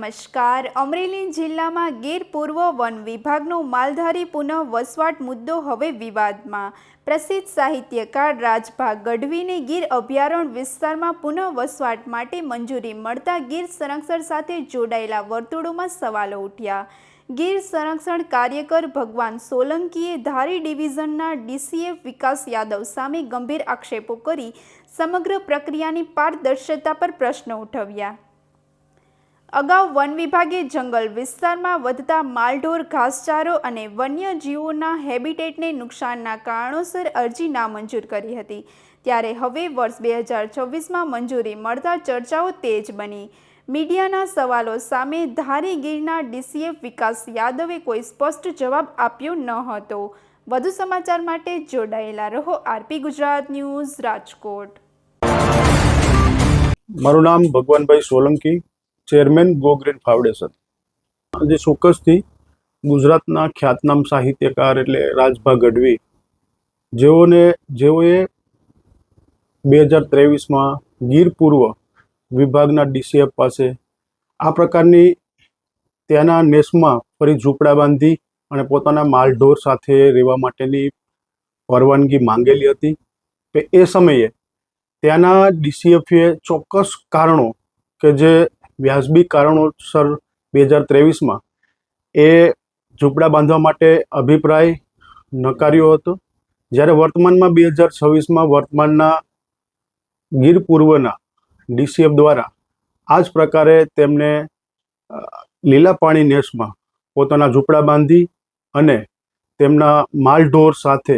નમસ્કાર. અમરેલી જિલ્લામાં ગીર પૂર્વ વન વિભાગનો માલધારી પુનઃ વસવાટ મુદ્દો હવે વિવાદમાં. પ્રસિદ્ધ સાહિત્યકાર રાજભા ગઢવીને ગીર અભયારણ્ય વિસ્તારમાં પુનઃ વસવાટ માટે મંજૂરી મળતા ગીર સંરક્ષણ સાથે જોડાયેલા વર્તુળોમાં સવાલો ઉઠ્યા. ગીર સંરક્ષણ કાર્યકર ભગવાન સોલંકીએ ધારી ડિવિઝનના ડીસીએફ વિકાસ યાદવ સામે ગંભીર આક્ષેપો કરી સમગ્ર પ્રક્રિયાની પારદર્શકતા પર પ્રશ્નો ઉઠાવ્યા. અગાઉ વન વિભાગે જંગલ વિસ્તારમાં વધતા માલઢોર, ઘાસચારો અને વન્યજીવોના હેબિટેટને નુકસાનના કારણોસર અરજી નામંજૂર કરી હતી. ત્યારે હવે વર્ષ 2024માં મંજૂરી મળતા ચર્ચાઓ તેજ બની. મીડિયાના સવાલો સામે ધારી ગીરના ડીસીએફ વિકાસ યાદવે કોઈ સ્પષ્ટ જવાબ આપ્યો ન હતો. વધુ સમાચાર માટે જોડાયેલા રહો આરપી ગુજરાત ન્યૂઝ, રાજકોટ. મારું નામ Bhagwanbhai Solanki, chairman go green foundation. આજે ચોક્કસથી ગુજરાતના ખ્યાતનામ સાહિત્યકાર એટલે રાજભા ગઢવી જેઓએ 2023માં ગીર પૂર્વ વિભાગના ડીસીએફ પાસે આ પ્રકારની ત્યાંના નેસમાં ફરી ઝૂંપડા બાંધી અને પોતાના માલઢોર સાથે રહેવા માટેની પરવાનગી માંગેલી હતી. એ સમયે ત્યાંના ડીસીએફએ ચોક્કસ કારણો કે જે વ્યાજબી કારણોસર 2023માં એ ઝૂંપડા બાંધવા માટે અભિપ્રાય નકાર્યો હતો. જ્યારે વર્તમાનમાં 2026માં વર્તમાનના ગીર પૂર્વના ડીસીએફ દ્વારા આ જ પ્રકારે તેમને લીલા પાણી નેસમાં પોતાના ઝૂંપડા બાંધી અને તેમના માલઢોર સાથે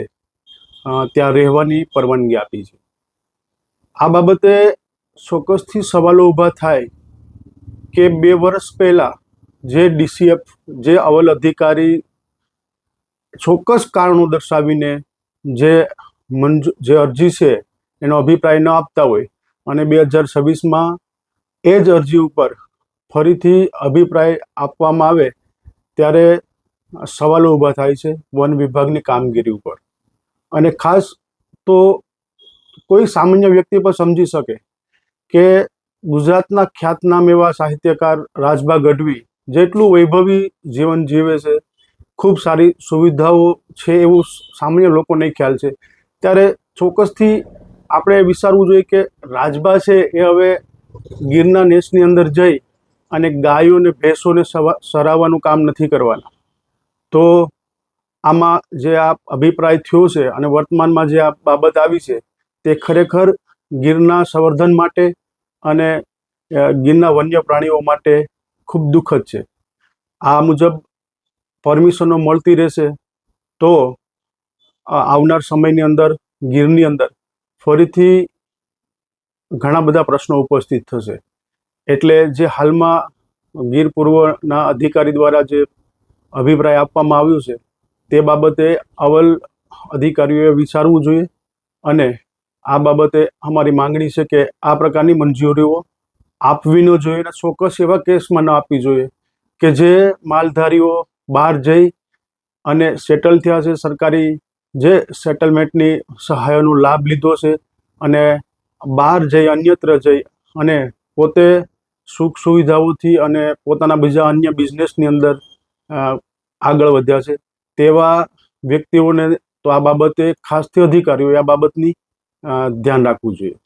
ત્યાં રહેવાની પરવાનગી આપી છે. આ બાબતે ચોક્કસથી સવાલો ઊભા થાય કે 2 વર્ષ પહેલાં જે ડીસીએફ, જે અવલ અધિકારી ચોક્કસ કારણો દર્શાવીને જે અરજી છે એનો અભિપ્રાય ન આપતા હોય અને 2026માં એ જ અરજી ઉપર ફરીથી અભિપ્રાય આપવામાં આવે ત્યારે સવાલો ઊભા થાય છે વન વિભાગની કામગીરી ઉપર. અને ખાસ તો કોઈ સામાન્ય વ્યક્તિ પણ સમજી શકે કે ગુજરાતના ખ્યાતનામ એવા સાહિત્યકાર રાજભા ગઢવી જેટલું વૈભવી જીવન જીવે છે, ખૂબ સારી સુવિધાઓ છે એવું સામાન્ય લોકોને ખ્યાલ છે. ત્યારે ચોક્કસથી આપણે વિચારવું જોઈએ કે રાજભા છે એ હવે ગીરના નેસની અંદર જઈ અને ગાયો અને ભેંસોને સરાવવાનું કામ નથી કરવાના. તો આમાં જે આ અભિપ્રાય થયો છે અને વર્તમાનમાં જે આ બાબત આવી છે તે ખરેખર ગીરના સંવર્ધન માટે અને ગીરના વન્ય પ્રાણીઓ માટે ખૂબ દુઃખદ છે. આ મુજબ પરમિશનો મળતી રહેશે તો આવનાર સમયની અંદર ગીરની અંદર ફરીથી ઘણા બધા પ્રશ્નો ઉપસ્થિત થશે. એટલે જે હાલમાં ગીર પૂર્વના અધિકારી દ્વારા જે અભિપ્રાય આપવામાં આવ્યું છે તે બાબતે અવલ અધિકારીઓએ વિચારવું જોઈએ. અને આ બાબતે અમારી માંગણી છે કે આ પ્રકારની મંજૂરીઓ આપવી ન જોઈએ અને ચોક્કસ એવા કેસમાં ન આપવી જોઈએ કે જે માલધારીઓ બહાર જઈ અને સેટલ થયા છે, સરકારી જે સેટલમેન્ટની સહાયોનો લાભ લીધો છે અને બહાર જઈ અન્યત્ર જઈ અને પોતે સુખ સુવિધાઓથી અને પોતાના બીજા અન્ય બિઝનેસની અંદર આગળ વધ્યા છે તેવા વ્યક્તિઓને તો આ બાબતે ખાસથી અધિકારીઓએ આ બાબતની ધ્યાન રાખવું જોઈએ.